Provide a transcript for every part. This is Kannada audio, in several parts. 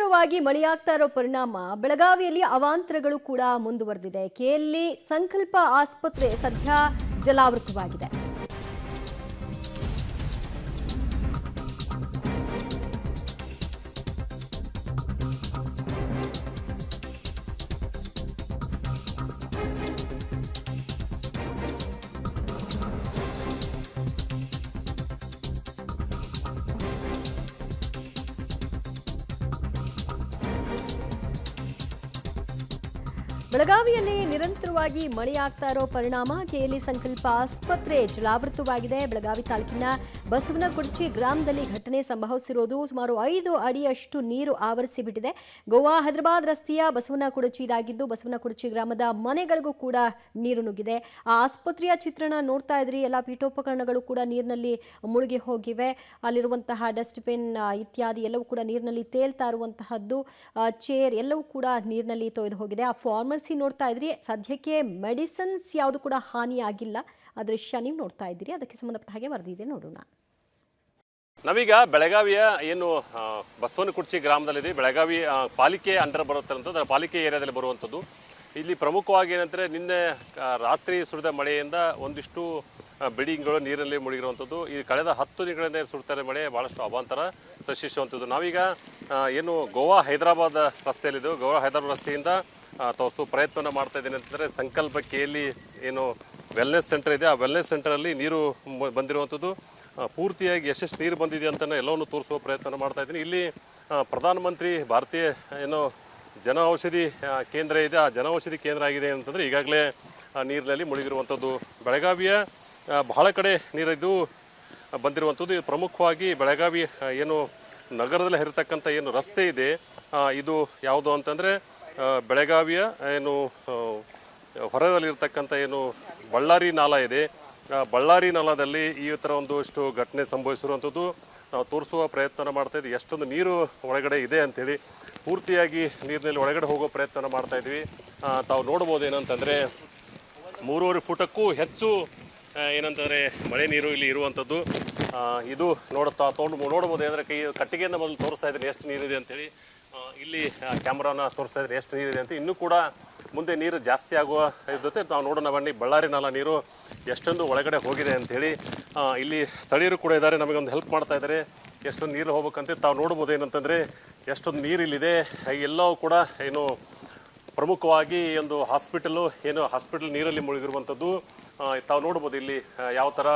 ನಿರಂತರವಾಗಿ ಮಳೆಯಾಗ್ತಾ ಇರೋ ಪರಿಣಾಮ ಬೆಳಗಾವಿಯಲ್ಲಿ ಅವಾಂತರಗಳು ಕೂಡ ಮುಂದುವರೆದಿದೆ. ಕೆಎಲ್ಇ ಸಂಕಲ್ಪ ಆಸ್ಪತ್ರೆ ಸದ್ಯ ಜಲಾವೃತವಾಗಿದೆ. ಬೆಳಗಾವಿಯಲ್ಲಿ ನಿರಂತರವಾಗಿ ಮಳೆಯಾಗ್ತಾ ಇರೋ ಪರಿಣಾಮ ಕೆಎಲ್ಇ ಸಂಕಲ್ಪ ಆಸ್ಪತ್ರೆ ಜಲಾವೃತವಾಗಿದೆ. ಬೆಳಗಾವಿ ತಾಲೂಕಿನ ಬಸವನಕುರ್ಚಿ ಗ್ರಾಮದಲ್ಲಿ ಘಟನೆ ಸಂಭವಿಸಿರೋದು. ಸುಮಾರು 5 ಅಡಿಯಷ್ಟು ನೀರು ಆವರಿಸಿಬಿಟ್ಟಿದೆ. ಗೋವಾ ಹೈದರಾಬಾದ್ ರಸ್ತೆಯ ಬಸವನಕುರ್ಚಿ ಇದಾಗಿದ್ದು ಬಸವನಕುರ್ಚಿ ಗ್ರಾಮದ ಮನೆಗಳಿಗೂ ಕೂಡ ನೀರು ನುಗ್ಗಿದೆ. ಆ ಆಸ್ಪತ್ರೆಯ ಚಿತ್ರಣ ನೋಡ್ತಾ ಇದ್ರಿ. ಎಲ್ಲ ಪೀಠೋಪಕರಣಗಳು ಕೂಡ ನೀರಿನಲ್ಲಿ ಮುಳುಗಿ ಹೋಗಿವೆ. ಅಲ್ಲಿರುವಂತಹ ಡಸ್ಟ್ಬಿನ್ ಇತ್ಯಾದಿ ಎಲ್ಲವೂ ಕೂಡ ನೀರಿನಲ್ಲಿ ತೇಲ್ತಾ ಇರುವಂತಹದ್ದು. ಚೇರ್ ಎಲ್ಲವೂ ಕೂಡ ನೀರಿನಲ್ಲಿ ತೊಯ್ದು ಹೋಗಿದೆ. ಆ ಫಾರ್ಮರ್ಸಿ ನೋಡ್ತಾ ಇದ್ರಿ. ಸದ್ಯಕ್ಕೆ ಮೆಡಿಸಿನ್ಸ್ ಯಾವುದು ಕೂಡ ಹಾನಿಯಾಗಿಲ್ಲ. ಆ ದೃಶ್ಯ ನೀವು ನೋಡ್ತಾ ಇದ್ದೀರಿ. ಅದಕ್ಕೆ ಸಂಬಂಧಪಟ್ಟ ಹಾಗೆ ವರದಿ ಇದೆ, ನೋಡೋಣ. ನಾವೀಗ ಬೆಳಗಾವಿಯ ಏನು ಬಸವನಕುರ್ಚಿ ಗ್ರಾಮದಲ್ಲಿದೆ. ಬೆಳಗಾವಿ ಪಾಲಿಕೆ ಅಂಡರ್ ಬರುವಂಥದ್ದು, ಪಾಲಿಕೆ ಏರಿಯಾದಲ್ಲಿ ಬರುವಂಥದ್ದು. ಇಲ್ಲಿ ಪ್ರಮುಖವಾಗಿ ಏನಂದರೆ ನಿನ್ನೆ ರಾತ್ರಿ ಸುರಿದ ಮಳೆಯಿಂದ ಒಂದಿಷ್ಟು ಬಿಲ್ಡಿಂಗ್ಗಳು ನೀರಲ್ಲಿ ಮುಳುಗಿರುವಂಥದ್ದು. ಈ ಕಳೆದ 10 ದಿನಗಳಿಂದ ಸುರಿತಾ ಇರೋ ಮಳೆ ಭಾಳಷ್ಟು ಅವಾಂತರ ಸೃಷ್ಟಿಸುವಂಥದ್ದು. ನಾವೀಗ ಏನು ಗೋವಾ ಹೈದರಾಬಾದ್ ರಸ್ತೆಯಲ್ಲಿದ್ದು, ಗೋವಾ ಹೈದರಾಬಾದ್ ರಸ್ತೆಯಿಂದ ತೋರಿಸೋ ಪ್ರಯತ್ನವನ್ನು ಮಾಡ್ತಾ ಇದ್ದೀನಿ ಅಂತಂದರೆ ಸಂಕಲ್ಪ ಕೆಎಲ್ಇ ಏನು ವೆಲ್ನೆಸ್ ಸೆಂಟರ್ ಇದೆ, ಆ ವೆಲ್ನೆಸ್ ಸೆಂಟರಲ್ಲಿ ನೀರು ಬಂದಿರುವಂಥದ್ದು. ಪೂರ್ತಿಯಾಗಿ ಎಷ್ಟೆಷ್ಟು ನೀರು ಬಂದಿದೆ ಅಂತ ಎಲ್ಲವನ್ನು ತೋರಿಸುವ ಪ್ರಯತ್ನ ಮಾಡ್ತಾ ಇದ್ದೀನಿ. ಇಲ್ಲಿ ಪ್ರಧಾನಮಂತ್ರಿ ಭಾರತೀಯ ಏನು ಜನ ಔಷಧಿ ಕೇಂದ್ರ ಇದೆ, ಆ ಜನ ಔಷಧಿ ಕೇಂದ್ರ ಆಗಿದೆ ಅಂತಂದರೆ ಈಗಾಗಲೇ ನೀರಿನಲ್ಲಿ ಮುಳುಗಿರುವಂಥದ್ದು. ಬೆಳಗಾವಿಯ ಬಹಳ ಕಡೆ ನೀರಿದ್ದು ಬಂದಿರುವಂಥದ್ದು. ಇದು ಪ್ರಮುಖವಾಗಿ ಬೆಳಗಾವಿ ಏನು ನಗರದಲ್ಲಿ ಹರಿತಕ್ಕಂಥ ಏನು ರಸ್ತೆ ಇದೆ, ಇದು ಯಾವುದು ಅಂತಂದರೆ ಬೆಳಗಾವಿಯ ಏನು ಹೊರದಲ್ಲಿರ್ತಕ್ಕಂಥ ಏನು ಬಳ್ಳಾರಿ ನಾಲ ಇದೆ, ಬಳ್ಳಾರಿ ನಾಲದಲ್ಲಿ ಈ ಥರ ಒಂದಷ್ಟು ಘಟನೆ ಸಂಭವಿಸಿರುವಂಥದ್ದು ನಾವು ತೋರಿಸುವ ಪ್ರಯತ್ನ ಮಾಡ್ತಾ ಇದ್ವಿ. ಎಷ್ಟೊಂದು ನೀರು ಒಳಗಡೆ ಇದೆ ಅಂಥೇಳಿ ಪೂರ್ತಿಯಾಗಿ ನೀರಿನಲ್ಲಿ ಒಳಗಡೆ ಹೋಗೋ ಪ್ರಯತ್ನ ಮಾಡ್ತಾ ಇದ್ವಿ. ತಾವು ನೋಡ್ಬೋದು ಏನಂತಂದರೆ 3.5 ಫುಟಕ್ಕೂ ಹೆಚ್ಚು ಏನಂತಂದರೆ ಮಳೆ ನೀರು ಇಲ್ಲಿ ಇರುವಂಥದ್ದು. ಇದು ನೋಡ್ಬೋದು ಏನಂದರೆ ಕಟ್ಟಿಗೆಯಿಂದ ಮೊದಲು ತೋರಿಸ್ತಾ ಇದ್ದೀನಿ ಎಷ್ಟು ನೀರಿದೆ ಅಂತೇಳಿ. ಇಲ್ಲಿ ಕ್ಯಾಮ್ರಾನ ತೋರಿಸ್ತಾ ಇದ್ರೆ ಎಷ್ಟು ನೀರಿದೆ ಅಂತ. ಇನ್ನೂ ಕೂಡ ಮುಂದೆ ನೀರು ಜಾಸ್ತಿ ಆಗುವ ಜೊತೆ ನಾವು ನೋಡೋಣ ಬನ್ನಿ ಬಳ್ಳಾರಿ ನಾಲ ನೀರು ಎಷ್ಟೊಂದು ಒಳಗಡೆ ಹೋಗಿದೆ ಅಂಥೇಳಿ. ಇಲ್ಲಿ ಸ್ಥಳೀಯರು ಕೂಡ ಇದ್ದಾರೆ, ನಮಗೊಂದು ಹೆಲ್ಪ್ ಮಾಡ್ತಾ ಇದ್ದಾರೆ ಎಷ್ಟೊಂದು ನೀರು ಹೋಗ್ಬೇಕಂತ. ತಾವು ನೋಡ್ಬೋದು ಏನಂತಂದರೆ ಎಷ್ಟೊಂದು ನೀರು ಇಲ್ಲಿದೆ. ಎಲ್ಲವೂ ಕೂಡ ಏನು ಪ್ರಮುಖವಾಗಿ ಒಂದು ಹಾಸ್ಪಿಟಲ್ ನೀರಲ್ಲಿ ಮುಳುಗಿರುವಂಥದ್ದು ತಾವು ನೋಡ್ಬೋದು. ಇಲ್ಲಿ ಯಾವ ಥರ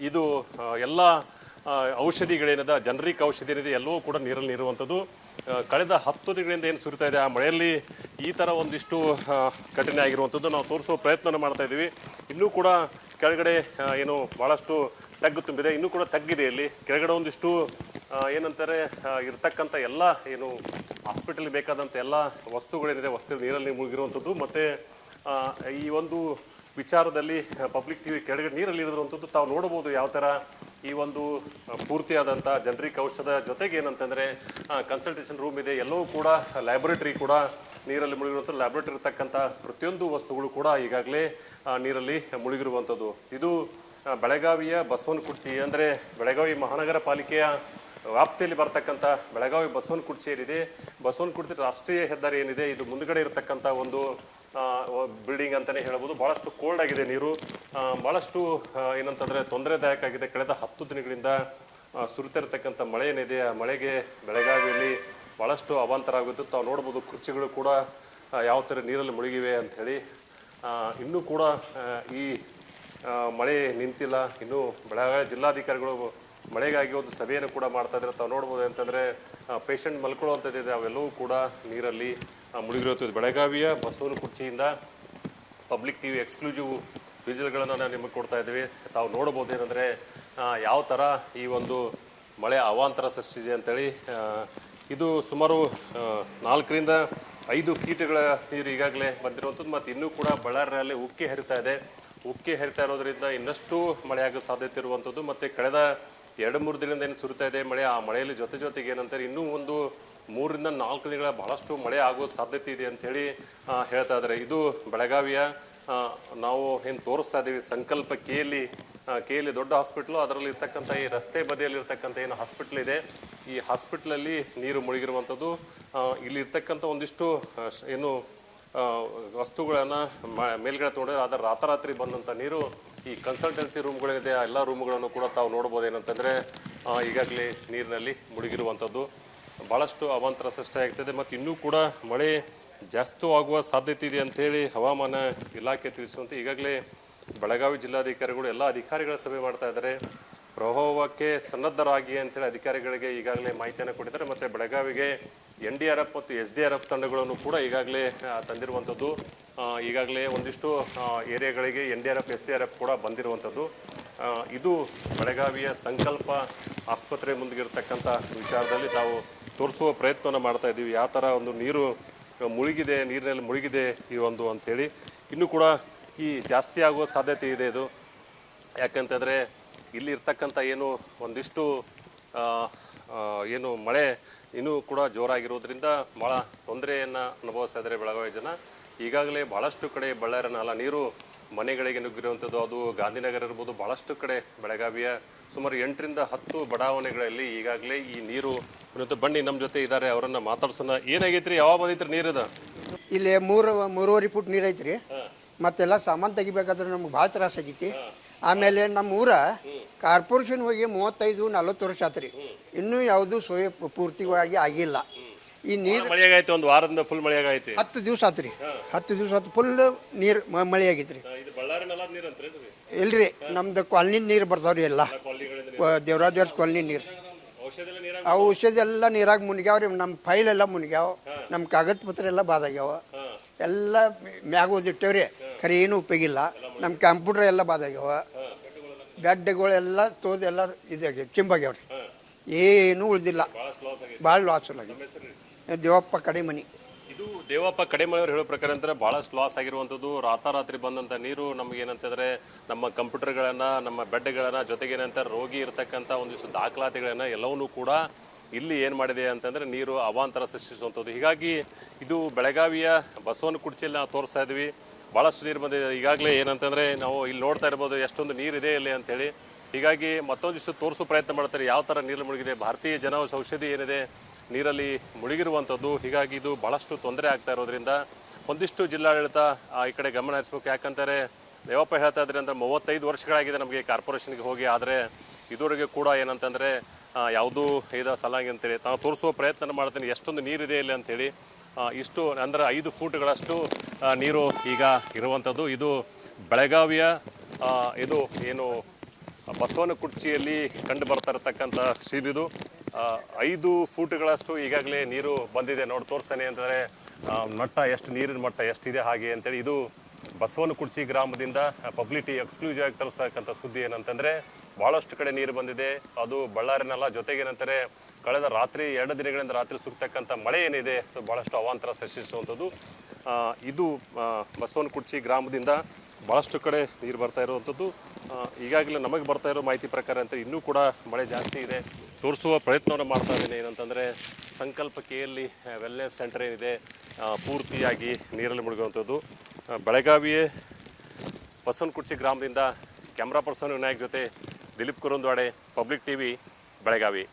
ಇದು ಎಲ್ಲ ಔಷಧಿಗಳೇನಿದೆ, ಜನರಿಕ್ ಔಷಧಿ ಏನಿದೆ ಎಲ್ಲವೂ ಕೂಡ ನೀರಲ್ಲಿ ಇರುವಂಥದ್ದು. ಕಳೆದ 10 ದಿನಗಳಿಂದ ಏನು ಸುರಿತಾ ಇದೆ ಆ ಮಳೆಯಲ್ಲಿ ಈ ಥರ ಒಂದಿಷ್ಟು ಘಟನೆ ಆಗಿರುವಂಥದ್ದು ನಾವು ತೋರಿಸುವ ಪ್ರಯತ್ನ ಮಾಡ್ತಾ ಇದ್ದೀವಿ. ಇನ್ನೂ ಕೂಡ ಕೆಳಗಡೆ ಏನು ಭಾಳಷ್ಟು ತಗ್ಗು ತುಂಬಿದೆ, ಇನ್ನೂ ಕೂಡ ತಗ್ಗಿದೆ. ಇಲ್ಲಿ ಕೆಳಗಡೆ ಒಂದಿಷ್ಟು ಏನಂತಾರೆ ಇರ್ತಕ್ಕಂಥ ಎಲ್ಲ ಏನು ಹಾಸ್ಪಿಟಲ್ಗೆ ಬೇಕಾದಂಥ ಎಲ್ಲ ವಸ್ತುಗಳೇನಿದೆ ನೀರಲ್ಲಿ ಮುಳುಗಿರುವಂಥದ್ದು. ಮತ್ತು ಈ ಒಂದು ವಿಚಾರದಲ್ಲಿ ಪಬ್ಲಿಕ್ ಟಿವಿ ಕೆಳಗಡೆ ನೀರಲ್ಲಿ ಇರುವಂಥದ್ದು ತಾವು ನೋಡ್ಬೋದು. ಯಾವ ಥರ ಈ ಒಂದು ಪೂರ್ತಿಯಾದಂಥ ಜನರಿಕ್ ಔಷಧ ಜೊತೆಗೆ ಏನಂತಂದರೆ ಕನ್ಸಲ್ಟೇಷನ್ ರೂಮ್ ಇದೆ, ಎಲ್ಲವೂ ಕೂಡ ಲ್ಯಾಬೊರೇಟರಿ ಕೂಡ ನೀರಲ್ಲಿ ಮುಳುಗಿರುವಂಥದ್ದು. ಲ್ಯಾಬೊರೇಟರಿ ಇರ್ತಕ್ಕಂಥ ಪ್ರತಿಯೊಂದು ವಸ್ತುಗಳು ಕೂಡ ಈಗಾಗಲೇ ನೀರಲ್ಲಿ ಮುಳುಗಿರುವಂಥದ್ದು. ಇದು ಬೆಳಗಾವಿಯ ಬಸವನಕುರ್ಚಿ ಅಂದರೆ ಬೆಳಗಾವಿ ಮಹಾನಗರ ಪಾಲಿಕೆಯ ವ್ಯಾಪ್ತಿಯಲ್ಲಿ ಬರ್ತಕ್ಕಂಥ ಬೆಳಗಾವಿ ಬಸವನಕುರ್ಚಿ ಏನಿದೆ, ಬಸವನಕುರ್ಚಿ ರಾಷ್ಟ್ರೀಯ ಹೆದ್ದಾರಿ ಏನಿದೆ, ಇದು ಮುಂದ್ಗಡೆ ಇರತಕ್ಕಂಥ ಒಂದು ಬಿಲ್ಡಿಂಗ್ ಅಂತಲೇ ಹೇಳ್ಬೋದು. ಭಾಳಷ್ಟು ಕೋಲ್ಡ್ ಆಗಿದೆ ನೀರು, ಭಾಳಷ್ಟು ಏನಂತಂದರೆ ತೊಂದರೆದಾಯಕ ಆಗಿದೆ. ಕಳೆದ 10 ದಿನಗಳಿಂದ ಸುರಿತಿರ್ತಕ್ಕಂಥ ಮಳೆ ಏನಿದೆ, ಆ ಮಳೆಗೆ ಬೆಳಗಾವಿಯಲ್ಲಿ ಭಾಳಷ್ಟು ಅವಾಂತರ ಆಗುತ್ತೆ. ತಾವು ನೋಡ್ಬೋದು ಕುರ್ಚಿಗಳು ಕೂಡ ಯಾವ ಥರ ನೀರಲ್ಲಿ ಮುಳುಗಿವೆ ಅಂಥೇಳಿ. ಇನ್ನೂ ಕೂಡ ಈ ಮಳೆ ನಿಂತಿಲ್ಲ. ಇನ್ನೂ ಬೆಳಗಾವಿ ಜಿಲ್ಲಾಧಿಕಾರಿಗಳು ಮಳೆಗಾಗಿ ಒಂದು ಸಭೆಯನ್ನು ಕೂಡ ಮಾಡ್ತಾ ಇದ್ದಾರೆ. ತಾವು ನೋಡ್ಬೋದು ಅಂತಂದರೆ ಪೇಷಂಟ್ ಮಲ್ಕೊಳ್ಳುವಂಥದ್ದಿದೆ, ಅವೆಲ್ಲವೂ ಕೂಡ ನೀರಲ್ಲಿ ಮುಳುಗಿರುತ್ತದೆ. ಬೆಳಗಾವಿಯ ಬಸವನಕುರ್ಚಿಯಿಂದ ಪಬ್ಲಿಕ್ ಟಿವಿ ಎಕ್ಸ್ಕ್ಲೂಸಿವ್ ವಿಜುವಲ್ಗಳನ್ನು ನಾವು ನಿಮಗೆ ಕೊಡ್ತಾ ಇದ್ದೀವಿ. ತಾವು ನೋಡ್ಬೋದು ಏನಂದರೆ ಯಾವ ಥರ ಈ ಒಂದು ಮಳೆ ಅವಾಂತರ ಸೃಷ್ಟಿಸಿದೆ ಅಂತೇಳಿ. ಇದು ಸುಮಾರು 4ರಿಂದ 5 ಫೀಟ್ಗಳ ನೀರು ಈಗಾಗಲೇ ಬಂದಿರುವಂಥದ್ದು. ಮತ್ತು ಇನ್ನೂ ಕೂಡ ಬಳ್ಳಾರಿಯಲ್ಲಿ ಉಕ್ಕಿ ಹರಿತಾ ಇದೆ. ಉಕ್ಕಿ ಹರಿತಾ ಇರೋದ್ರಿಂದ ಇನ್ನಷ್ಟು ಮಳೆ ಆಗೋ ಸಾಧ್ಯತೆ ಇರುವಂಥದ್ದು. ಮತ್ತು ಕಳೆದ 2-3 ದಿನದಿಂದ ಏನು ಸುರಿತಾ ಇದೆ ಮಳೆ, ಆ ಮಳೆಯಲ್ಲಿ ಜೊತೆಗೆ ಏನಂತಾರೆ ಇನ್ನೂ ಒಂದು 3ರಿಂದ 4 ದಿನಗಳ ಬಹಳಷ್ಟು ಮಳೆ ಆಗೋ ಸಾಧ್ಯತೆ ಇದೆ ಅಂಥೇಳಿ ಹೇಳ್ತಾ ಇದ್ದಾರೆ. ಇದು ಬೆಳಗಾವಿಯ ನಾವು ಏನು ತೋರಿಸ್ತಾ ಇದ್ದೀವಿ ಸಂಕಲ್ಪ ಕೆಎಲ್ಇ KLE ದೊಡ್ಡ ಹಾಸ್ಪಿಟ್ಲು, ಅದರಲ್ಲಿ ಇರ್ತಕ್ಕಂಥ ಈ ರಸ್ತೆ ಬದಿಯಲ್ಲಿ ಇರ್ತಕ್ಕಂಥ ಏನು ಹಾಸ್ಪಿಟ್ಲ್ ಇದೆ, ಈ ಹಾಸ್ಪಿಟ್ಲಲ್ಲಿ ನೀರು ಮುಳುಗಿರುವಂಥದ್ದು. ಇಲ್ಲಿ ಇರ್ತಕ್ಕಂಥ ಒಂದಿಷ್ಟು ಏನು ವಸ್ತುಗಳನ್ನು ಮೇಲ್ಗಡೆ ತೊಗೊಂಡ್ರೆ ಅದರ ರಾತ್ರಿ ಬಂದಂಥ ನೀರು ಈ ಕನ್ಸಲ್ಟೆನ್ಸಿ ರೂಮ್ಗಳಿದೆ, ಆ ಎಲ್ಲ ರೂಮ್ಗಳನ್ನು ಕೂಡ ತಾವು ನೋಡ್ಬೋದು. ಏನಂತಂದರೆ ಈಗಾಗಲೇ ನೀರಿನಲ್ಲಿ ಮುಳುಗಿರುವಂಥದ್ದು ಭಾಳಷ್ಟು ಅವಾಂತರ ಸೃಷ್ಟಿ ಆಗ್ತದೆ. ಮತ್ತು ಇನ್ನೂ ಕೂಡ ಮಳೆ ಜಾಸ್ತಿ ಆಗುವ ಸಾಧ್ಯತೆ ಇದೆ ಅಂತೇಳಿ ಹವಾಮಾನ ಇಲಾಖೆ ತಿಳಿಸುವಂತೆ ಈಗಾಗಲೇ ಬೆಳಗಾವಿ ಜಿಲ್ಲಾಧಿಕಾರಿಗಳು ಎಲ್ಲ ಅಧಿಕಾರಿಗಳ ಸಭೆ ಮಾಡ್ತಾ ಇದ್ದಾರೆ. ಪ್ರವಾಹಕ್ಕೆ ಸನ್ನದ್ಧರಾಗಿ ಅಂತೇಳಿ ಅಧಿಕಾರಿಗಳಿಗೆ ಈಗಾಗಲೇ ಮಾಹಿತಿಯನ್ನು ಕೊಟ್ಟಿದ್ದಾರೆ. ಮತ್ತು ಬೆಳಗಾವಿಗೆ NDRF ಮತ್ತು SDRF ತಂಡಗಳನ್ನು ಕೂಡ ಈಗಾಗಲೇ ತಂದಿರುವಂಥದ್ದು. ಈಗಾಗಲೇ ಒಂದಿಷ್ಟು ಏರಿಯಾಗಳಿಗೆ NDRF SDRF ಕೂಡ ಬಂದಿರುವಂಥದ್ದು. ಇದು ಬೆಳಗಾವಿಯ ಸಂಕಲ್ಪ ಆಸ್ಪತ್ರೆ ಮುಂದಿಗಿರ್ತಕ್ಕಂಥ ವಿಚಾರದಲ್ಲಿ ತಾವು ತೋರಿಸುವ ಪ್ರಯತ್ನವನ್ನು ಮಾಡ್ತಾ ಇದ್ದೀವಿ. ಯಾವ ಥರ ಒಂದು ನೀರು ಮುಳುಗಿದೆ, ನೀರಿನಲ್ಲಿ ಮುಳುಗಿದೆ ಈ ಒಂದು ಅಂಥೇಳಿ. ಇನ್ನೂ ಕೂಡ ಈ ಜಾಸ್ತಿ ಆಗುವ ಸಾಧ್ಯತೆ ಇದೆ ಇದು. ಯಾಕಂತಂದರೆ ಇಲ್ಲಿ ಇರ್ತಕ್ಕಂಥ ಏನು ಒಂದಿಷ್ಟು ಏನು ಮಳೆ ಇನ್ನೂ ಕೂಡ ಜೋರಾಗಿರೋದ್ರಿಂದ ಭಾಳ ತೊಂದರೆಯನ್ನು ಅನುಭವಿಸ್ತಾ ಇದ್ದಾರೆ ಬೆಳಗಾವಿ ಜನ. ಈಗಾಗಲೇ ಭಾಳಷ್ಟು ಕಡೆ ಬಳ್ಳಾರಿ ನಾಲಾ ನೀರು ಮನೆಗಳಿಗೆ ನುಗ್ಗಿರುವಂಥದ್ದು, ಅದು ಗಾಂಧಿನಗರ ಇರ್ಬೋದು, ಭಾಳಷ್ಟು ಕಡೆ ಬೆಳಗಾವಿಯ ಸುಮಾರು 8 ರಿಂದ 10 ಬಡಾವಣೆಗಳಲ್ಲಿ ಈಗಾಗಲೇ ಈ ನೀರು ಬನ್ನಿ ನಮ್ಮ ಜೊತೆ ಇದ್ದಾರೆ, ಅವರನ್ನು ಮಾತಾಡ್ಸೋಣ. ಏನಾಗೈತ್ರಿ, ಯಾವಾಗ ಬಂದೈತ್ರಿ ನೀರಿದ? ಇಲ್ಲಿ 3.5 ಫುಟ್ ನೀರು ಐತ್ರಿ. ಮತ್ತೆಲ್ಲ ಸಾಮಾನು ತೆಗಿಬೇಕಾದ್ರೆ ನಮ್ಗೆ ಭಾಳ ತ್ರಾಸ ಆಗೈತಿ. ಆಮೇಲೆ ನಮ್ಮ ಊರ ಕಾರ್ಪೊರೇಷನ್ ಹೋಗಿ 35-40 ವರ್ಷ ಆತ್ರಿ, ಇನ್ನೂ ಯಾವುದು ಸೋಯ ಪೂರ್ತಿಯಾಗಿ ಆಗಿಲ್ಲ. ಈ ನೀರು ಮಳೆ ಆಗೈತಿ, ಒಂದು ವಾರದಿಂದ ಫುಲ್ ಮಳೆ ಆಗೈತಿ. 10 ದಿವಸ ಆತ್ರಿ, 10 ದಿವಸ ಆತು ಫುಲ್ ನೀರು ಮಳೆ ಆಗೈತ್ರಿ. ಇದು ಬಳ್ಳಾರಿ ನಾಲಾದ ನೀರು ಅಂತ್ರಿ? ಇಲ್ರಿ, ನಮ್ದು ಕಾಲನಿ ನೀರು ಬರ್ತಾವ್ರಿ, ಎಲ್ಲ ದೇವರಾಜ್ ಕಾಲನಿ ನೀರು. ಔಷಧಿ ಎಲ್ಲ ನೀರಾಗ ಮುನ್ಗ್ಯಾವ್ರಿ. ನಮ್ಮ ಫೈಲ್ ಎಲ್ಲ ಮುನ್ಗ್ಯಾವ, ನಮ್ಮ ಕಾಗದ ಪತ್ರ ಎಲ್ಲ ಬಾದಾಗ್ಯಾವ, ಎಲ್ಲ ಮ್ಯಾಗ ಓದಿಟ್ಟವ್ರಿ. ಖರೆ ಏನು ಉಪಯೋಗಿಲ್ಲ. ನಮ್ಮ ಕಂಪ್ಯೂಟರ್ ಎಲ್ಲ ಬಾದಾಗ್ಯಾವ, ಬೆಡ್ಗಳೆಲ್ಲ ತೋದೆಲ್ಲ ಇದಾಗ್ಯಾವ, ಚಿಂಬಾಗ್ಯಾವ್ರಿ. ಏನು ಉಳ್ದಿಲ್ಲ, ಭಾಳ ಲಾಸ್ ಆಗಿ. ದೇವಪ್ಪ ಕಡೆಮನಿ. ಇದು ದೇವಪ್ಪ ಕಡೆಮನೆಯವರು ಹೇಳೋ ಪ್ರಕಾರ ಅಂದ್ರೆ ಭಾಳಷ್ಟು ಲಾಸ್ ಆಗಿರುವಂಥದ್ದು. ರಾತ್ರಿ ಬಂದಂಥ ನೀರು ನಮ್ಗೆ ಏನಂತಂದ್ರೆ ನಮ್ಮ ಕಂಪ್ಯೂಟರ್ಗಳನ್ನು, ನಮ್ಮ ಬೆಡ್ಗಳನ್ನು, ಜೊತೆಗೆ ಏನಂತಾರೆ ರೋಗಿ ಇರತಕ್ಕಂಥ ಒಂದಿಷ್ಟು ದಾಖಲಾತಿಗಳನ್ನು ಎಲ್ಲವನ್ನೂ ಕೂಡ ಇಲ್ಲಿ ಏನು ಮಾಡಿದೆ ಅಂತಂದರೆ ನೀರು ಅವಾಂತರ ಸೃಷ್ಟಿಸುವಂಥದ್ದು. ಹೀಗಾಗಿ ಇದು ಬೆಳಗಾವಿಯ ಬಸವನ ಕುರ್ಚಿಯಲ್ಲಿ ನಾವು ತೋರಿಸ್ತಾ ಇದ್ವಿ, ಭಾಳಷ್ಟು ನೀರು ಬಂದಿದೆ. ಈಗಾಗಲೇ ಏನಂತಂದರೆ ನಾವು ಇಲ್ಲಿ ನೋಡ್ತಾ ಇರ್ಬೋದು ಎಷ್ಟೊಂದು ನೀರಿದೆ ಇಲ್ಲಿ ಅಂತೇಳಿ. ಹೀಗಾಗಿ ಮತ್ತೊಂದಿಷ್ಟು ತೋರಿಸೋ ಪ್ರಯತ್ನ ಮಾಡ್ತಾರೆ ಯಾವ ಥರ ನೀರು ಮುಳುಗಿದೆ. ಭಾರತೀಯ ಜನೌಷಧಿ ಏನಿದೆ ನೀರಲ್ಲಿ ಮುಳುಗಿರುವಂಥದ್ದು. ಹೀಗಾಗಿ ಇದು ಭಾಳಷ್ಟು ತೊಂದರೆ ಆಗ್ತಾ ಇರೋದ್ರಿಂದ ಒಂದಿಷ್ಟು ಜಿಲ್ಲಾಡಳಿತ ಈ ಕಡೆ ಗಮನ ಹರಿಸ್ಬೇಕು. ಯಾಕಂತಾರೆ ದೇವಪ್ಪ ಹೇಳ್ತಾ ಇದ್ರೆ ಅಂದರೆ 35 ವರ್ಷಗಳಾಗಿದೆ ನಮಗೆ ಕಾರ್ಪೊರೇಷನ್ಗೆ ಹೋಗಿ, ಆದರೆ ಇದುವರೆಗೆ ಕೂಡ ಏನಂತಂದರೆ ಯಾವುದೂ ಇದ ಸಲಾಗಿ ಅಂತೇಳಿ ತಾವು ತೋರಿಸುವ ಪ್ರಯತ್ನ ಮಾಡ್ತೀನಿ ಎಷ್ಟೊಂದು ನೀರಿದೆ ಇಲ್ಲಿ ಅಂಥೇಳಿ. ಇಷ್ಟು ಅಂದರೆ 5 ಫೂಟ್ಗಳಷ್ಟು ನೀರು ಈಗ ಇರುವಂಥದ್ದು. ಇದು ಬೆಳಗಾವಿಯ ಇದು ಏನು ಬಸವನ ಕುರ್ಚಿಯಲ್ಲಿ ಕಂಡು ಬರ್ತಾ ಇರತಕ್ಕಂಥ ಶೀಲಿದು 5 ಫೂಟ್ಗಳಷ್ಟು ಈಗಾಗಲೇ ನೀರು ಬಂದಿದೆ. ನೋಡಿ ತೋರಿಸ್ತಾನೆ ಅಂತಂದರೆ ಮಟ್ಟ ಎಷ್ಟು, ನೀರಿನ ಮಟ್ಟ ಎಷ್ಟಿದೆ ಹಾಗೆ ಅಂತೇಳಿ. ಇದು ಬಸವನ ಕುರ್ಚಿ ಗ್ರಾಮದಿಂದ ಪಬ್ಲಿಟಿ ಎಕ್ಸ್ಕ್ಲೂಸಿವ್ ಆಗಿ ತರಿಸ್ತಕ್ಕಂಥ ಸುದ್ದಿ ಏನಂತಂದರೆ ಭಾಳಷ್ಟು ಕಡೆ ನೀರು ಬಂದಿದೆ. ಅದು ಬಳ್ಳಾರಿನಲ್ಲ, ಜೊತೆಗೆ ಏನಂತಾರೆ ಕಳೆದ 2 ದಿನಗಳಿಂದ ರಾತ್ರಿ ಸುಗ್ತಕ್ಕಂಥ ಮಳೆ ಏನಿದೆ ಭಾಳಷ್ಟು ಅವಾಂತರ ಸೃಷ್ಟಿಸುವಂಥದ್ದು. ಇದು ಬಸವನ ಕುರ್ಚಿ ಗ್ರಾಮದಿಂದ ಭಾಳಷ್ಟು ಕಡೆ ನೀರು ಬರ್ತಾ ಇರುವಂಥದ್ದು. ಈಗಾಗಲೇ ನಮಗೆ ಬರ್ತಾ ಇರೋ ಮಾಹಿತಿ ಪ್ರಕಾರ ಅಂತ ಇನ್ನೂ ಕೂಡ ಮಳೆ ಜಾಸ್ತಿ ಇದೆ. ತೋರಿಸುವ ಪ್ರಯತ್ನವನ್ನು ಮಾಡ್ತಾ ಇದ್ದೀನಿ. ಏನಂತಂದರೆ ಸಂಕಲ್ಪ KLE ವೆಲ್ನೆಸ್ ಸೆಂಟರ್ ಏನಿದೆ ಪೂರ್ತಿಯಾಗಿ ನೀರಲ್ಲಿ ಮುಳುಗುವಂಥದ್ದು. ಬೆಳಗಾವಿಯೇ ಬಸವನಕುರ್ಚಿ ಗ್ರಾಮದಿಂದ ಕ್ಯಾಮ್ರಾ ಪರ್ಸನ್ ವಿನಾಯಕ್ ಜೊತೆ ದಿಲೀಪ್ ಕುರುಂದ್ವಾಡೆ, ಪಬ್ಲಿಕ್ TV, ಬೆಳಗಾವಿ.